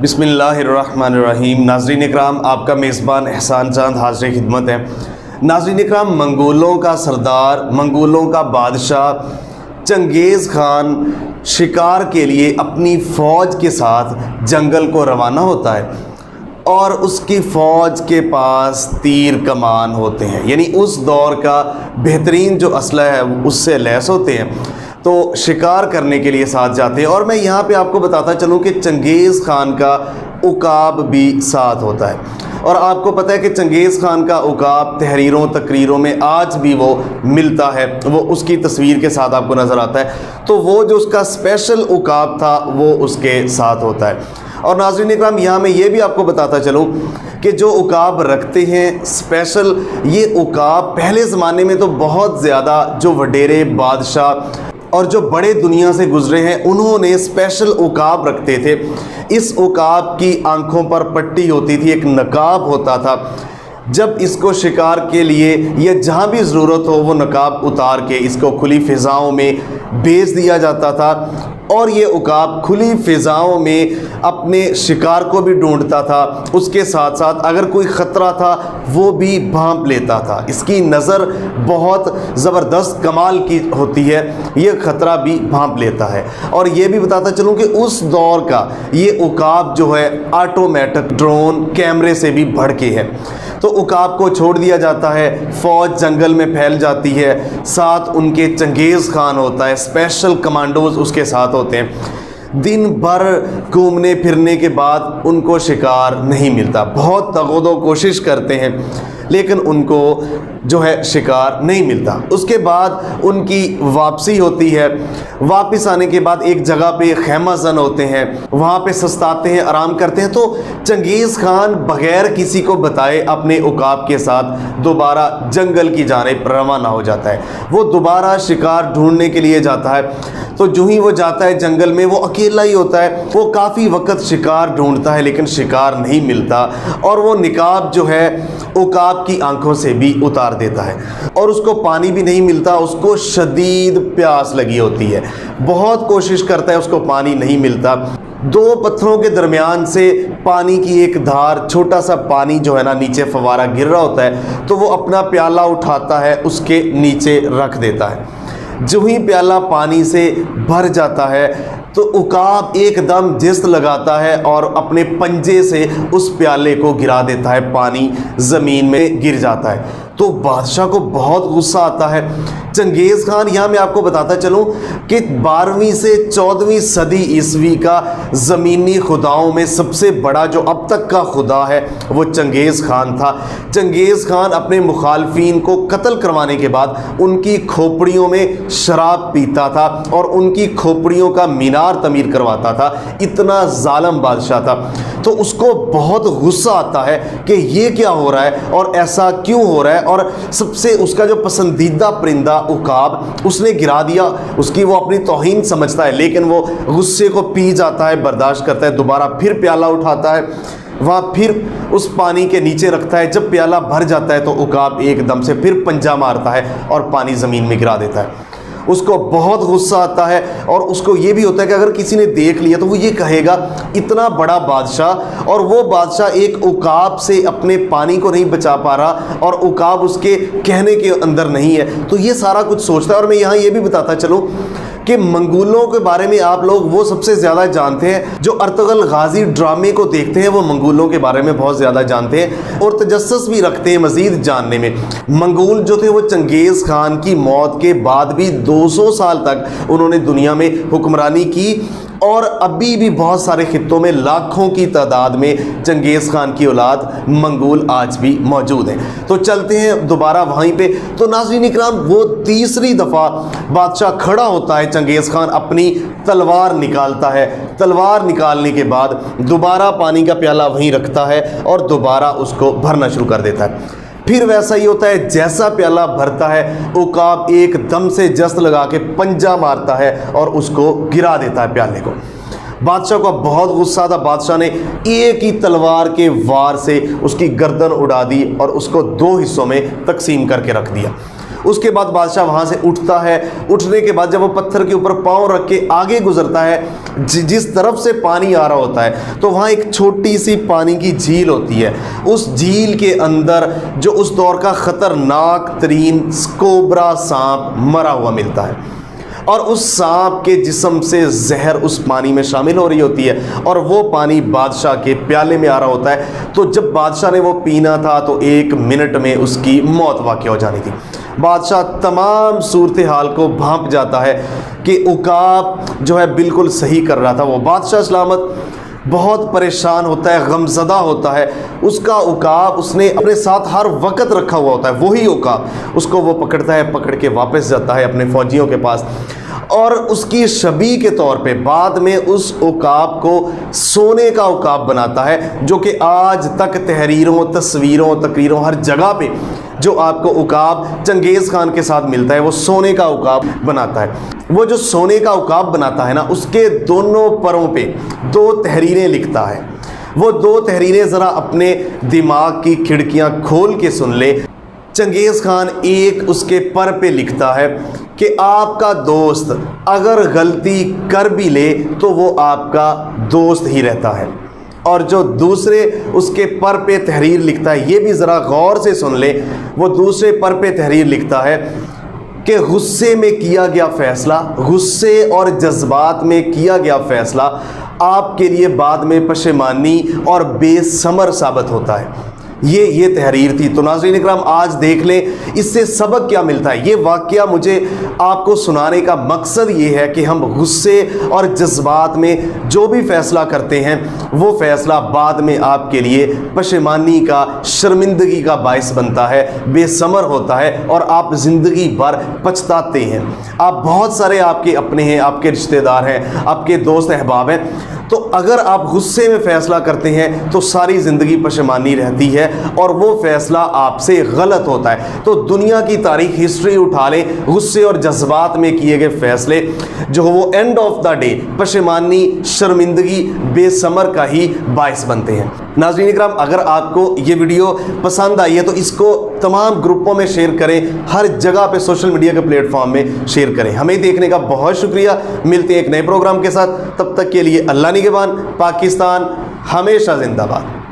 بسم اللہ الرحمن الرحیم۔ ناظرین اکرام، آپ کا میزبان احسان چاند حاضر خدمت ہے۔ ناظرین اکرام، منگولوں کا سردار، منگولوں کا بادشاہ چنگیز خان شکار کے لیے اپنی فوج کے ساتھ جنگل کو روانہ ہوتا ہے اور اس کی فوج کے پاس تیر کمان ہوتے ہیں، یعنی اس دور کا بہترین جو اسلحہ ہے اس سے لیس ہوتے ہیں، تو شکار کرنے کے لیے ساتھ جاتے ہیں۔ اور میں یہاں پہ آپ کو بتاتا چلوں کہ چنگیز خان کا عقاب بھی ساتھ ہوتا ہے، اور آپ کو پتہ ہے کہ چنگیز خان کا عقاب تحریروں تقریروں میں آج بھی وہ ملتا ہے، وہ اس کی تصویر کے ساتھ آپ کو نظر آتا ہے، تو وہ جو اس کا اسپیشل عقاب تھا وہ اس کے ساتھ ہوتا ہے۔ اور ناظرین اکرام، یہاں میں یہ بھی آپ کو بتاتا چلوں کہ جو عقاب رکھتے ہیں اسپیشل، یہ عقاب پہلے زمانے میں تو بہت زیادہ جو وڈیرے بادشاہ اور جو بڑے دنیا سے گزرے ہیں انہوں نے اسپیشل عقاب رکھتے تھے۔ اس عقاب کی آنکھوں پر پٹی ہوتی تھی، ایک نقاب ہوتا تھا، جب اس کو شکار کے لیے یا جہاں بھی ضرورت ہو وہ نقاب اتار کے اس کو کھلی فضاؤں میں بھیج دیا جاتا تھا، اور یہ عقاب کھلی فضاؤں میں اپنے شکار کو بھی ڈھونڈتا تھا، اس کے ساتھ ساتھ اگر کوئی خطرہ تھا وہ بھی بھانپ لیتا تھا۔ اس کی نظر بہت زبردست کمال کی ہوتی ہے، یہ خطرہ بھی بھانپ لیتا ہے۔ اور یہ بھی بتاتا چلوں کہ اس دور کا یہ عقاب جو ہے آٹومیٹک ڈرون کیمرے سے بھی بڑھ کے ہے، تو عقاب کو چھوڑ دیا جاتا ہے، فوج جنگل میں پھیل جاتی ہے، ساتھ ان کے چنگیز خان ہوتا ہے، اسپیشل کمانڈوز اس کے ساتھ ہوتے ہیں۔ دن بھر گھومنے پھرنے کے بعد ان کو شکار نہیں ملتا، بہت تغود و کوشش کرتے ہیں لیکن ان کو جو ہے شکار نہیں ملتا۔ اس کے بعد ان کی واپسی ہوتی ہے، واپس آنے کے بعد ایک جگہ پہ خیمہ زن ہوتے ہیں، وہاں پہ سستاتے ہیں، آرام کرتے ہیں، تو چنگیز خان بغیر کسی کو بتائے اپنے عقاب کے ساتھ دوبارہ جنگل کی جانب روانہ ہو جاتا ہے۔ وہ دوبارہ شکار ڈھونڈنے کے لیے جاتا ہے، تو جو ہی وہ جاتا ہے جنگل میں وہ اکیلا ہی ہوتا ہے، وہ کافی وقت شکار ڈھونڈتا ہے لیکن شکار نہیں ملتا، اور وہ نقاب جو ہے عقاب کی آنکھوں سے بھی اتار دیتا ہے، اور اس کو پانی بھی نہیں ملتا، اس کو شدید پیاس لگی ہوتی ہے، بہت کوشش کرتا ہے، اس کو پانی نہیں ملتا۔ دو پتھروں کے درمیان سے پانی کی ایک دھار، چھوٹا سا پانی جو ہے نا نیچے فوارہ گر رہا ہوتا ہے، تو وہ اپنا پیالہ اٹھاتا ہے، اس کے نیچے رکھ دیتا ہے۔ جو ہی پیالہ پانی سے بھر جاتا ہے تو عقاب ایک دم جست لگاتا ہے اور اپنے پنجے سے اس پیالے کو گرا دیتا ہے، پانی زمین میں گر جاتا ہے، تو بادشاہ کو بہت غصہ آتا ہے۔ چنگیز خان، یہاں میں آپ کو بتاتا چلوں کہ 12ویں سے 14ویں صدی عیسوی کا زمینی خداؤں میں سب سے بڑا جو اب تک کا خدا ہے وہ چنگیز خان تھا۔ چنگیز خان اپنے مخالفین کو قتل کروانے کے بعد ان کی کھوپڑیوں میں شراب پیتا تھا اور ان کی کھوپڑیوں کا مینار تعمیر کرواتا تھا، اتنا ظالم بادشاہ تھا۔ تو اس کو بہت غصہ آتا ہے کہ یہ کیا ہو رہا ہے اور ایسا کیوں ہو رہا ہے، اور سب سے اس کا جو پسندیدہ پرندہ عقاب اس نے گرا دیا، اس کی وہ اپنی توہین سمجھتا ہے، لیکن وہ غصے کو پی جاتا ہے، برداشت کرتا ہے، دوبارہ پھر پیالہ اٹھاتا ہے، وہاں پھر اس پانی کے نیچے رکھتا ہے، جب پیالہ بھر جاتا ہے تو عقاب ایک دم سے پھر پنجہ مارتا ہے اور پانی زمین میں گرا دیتا ہے۔ اس کو بہت غصہ آتا ہے، اور اس کو یہ بھی ہوتا ہے کہ اگر کسی نے دیکھ لیا تو وہ یہ کہے گا اتنا بڑا بادشاہ، اور وہ بادشاہ ایک عقاب سے اپنے پانی کو نہیں بچا پا رہا اور عقاب اس کے کہنے کے اندر نہیں ہے، تو یہ سارا کچھ سوچتا ہے۔ اور میں یہاں یہ بھی بتاتا چلوں کہ منگولوں کے بارے میں آپ لوگ وہ سب سے زیادہ جانتے ہیں جو ارطغرل غازی ڈرامے کو دیکھتے ہیں، وہ منگولوں کے بارے میں بہت زیادہ جانتے ہیں اور تجسس بھی رکھتے ہیں مزید جاننے میں۔ منگول جو تھے وہ چنگیز خان کی موت کے بعد بھی 200 سال تک انہوں نے دنیا میں حکمرانی کی، اور ابھی بھی بہت سارے خطوں میں لاکھوں کی تعداد میں چنگیز خان کی اولاد منگول آج بھی موجود ہیں۔ تو چلتے ہیں دوبارہ وہیں پہ۔ تو ناظرین اکرام، وہ تیسری دفعہ بادشاہ کھڑا ہوتا ہے، چنگیز خان اپنی تلوار نکالتا ہے، تلوار نکالنے کے بعد دوبارہ پانی کا پیالہ وہیں رکھتا ہے اور دوبارہ اس کو بھرنا شروع کر دیتا ہے۔ پھر ویسا ہی ہوتا ہے، جیسا پیالہ بھرتا ہے عقاب ایک دم سے جست لگا کے پنجہ مارتا ہے اور اس کو گرا دیتا ہے پیالے کو۔ بادشاہ کو بہت غصہ تھا، بادشاہ نے ایک ہی تلوار کے وار سے اس کی گردن اڑا دی اور اس کو 2 حصوں میں تقسیم کر کے رکھ دیا۔ اس کے بعد بادشاہ وہاں سے اٹھتا ہے. اٹھنے کے بعد جب وہ پتھر کے اوپر پاؤں رکھ کے آگے گزرتا ہے, جس طرف سے پانی آ رہا ہوتا ہے, تو وہاں ایک چھوٹی سی پانی کی جھیل ہوتی ہے. اس جھیل کے اندر جو اس دور کا خطرناک ترین کوبرا سانپ مرا ہوا ملتا ہے, اور اس سانپ کے جسم سے زہر اس پانی میں شامل ہو رہی ہوتی ہے, اور وہ پانی بادشاہ کے پیالے میں آ رہا ہوتا ہے. تو جب بادشاہ نے وہ پینا تھا تو 1 منٹ میں اس کی موت واقع ہو جانی تھی. بادشاہ تمام صورتحال کو بھانپ جاتا ہے کہ عقاب جو ہے بالکل صحیح کر رہا تھا. وہ بادشاہ سلامت بہت پریشان ہوتا ہے, غمزدہ ہوتا ہے. اس کا عقاب اس نے اپنے ساتھ ہر وقت رکھا ہوا ہوتا ہے, وہی عقاب اس کو وہ پکڑتا ہے, پکڑ کے واپس جاتا ہے اپنے فوجیوں کے پاس, اور اس کی شبیہ کے طور پہ بعد میں اس عقاب کو سونے کا عقاب بناتا ہے, جو کہ آج تک تحریروں, تصویروں, تقریروں, ہر جگہ پہ جو آپ کو عقاب چنگیز خان کے ساتھ ملتا ہے وہ سونے کا عقاب بناتا ہے. وہ جو سونے کا عقاب بناتا ہے نا, اس کے دونوں پروں پہ 2 تحریریں لکھتا ہے. وہ 2 تحریریں ذرا اپنے دماغ کی کھڑکیاں کھول کے سن لے. چنگیز خان ایک اس کے پر پہ لکھتا ہے کہ آپ کا دوست اگر غلطی کر بھی لے تو وہ آپ کا دوست ہی رہتا ہے. اور جو دوسرے اس کے پر پہ تحریر لکھتا ہے, یہ بھی ذرا غور سے سن لے. وہ دوسرے پر پہ تحریر لکھتا ہے کہ غصے میں کیا گیا فیصلہ, غصے اور جذبات میں کیا گیا فیصلہ آپ کے لیے بعد میں پشیمانی اور بے ثمر ثابت ہوتا ہے. یہ تحریر تھی. تو ناظرین اکرام, آج دیکھ لیں اس سے سبق کیا ملتا ہے. یہ واقعہ مجھے آپ کو سنانے کا مقصد یہ ہے کہ ہم غصے اور جذبات میں جو بھی فیصلہ کرتے ہیں وہ فیصلہ بعد میں آپ کے لیے پشیمانی کا, شرمندگی کا باعث بنتا ہے, بے ثمر ہوتا ہے, اور آپ زندگی بھر پچھتاتے ہیں. آپ بہت سارے آپ کے اپنے ہیں, آپ کے رشتہ دار ہیں, آپ کے دوست احباب ہیں, تو اگر آپ غصے میں فیصلہ کرتے ہیں تو ساری زندگی پشیمانی رہتی ہے اور وہ فیصلہ آپ سے غلط ہوتا ہے. تو دنیا کی تاریخ, ہسٹری اٹھا لیں, غصے اور جذبات میں کیے گئے فیصلے جو وہ اینڈ آف دا ڈے پشیمانی, شرمندگی, بے ثمر کا ہی باعث بنتے ہیں. ناظرین اکرام, اگر آپ کو یہ ویڈیو پسند آئی ہے تو اس کو تمام گروپوں میں شیئر کریں, ہر جگہ پہ سوشل میڈیا کے پلیٹ فارم میں شیئر کریں. ہمیں دیکھنے کا بہت شکریہ. ملتے ہیں ایک نئے پروگرام کے ساتھ, تب تک کے لیے اللہ نگہبان. پاکستان ہمیشہ زندہ باد.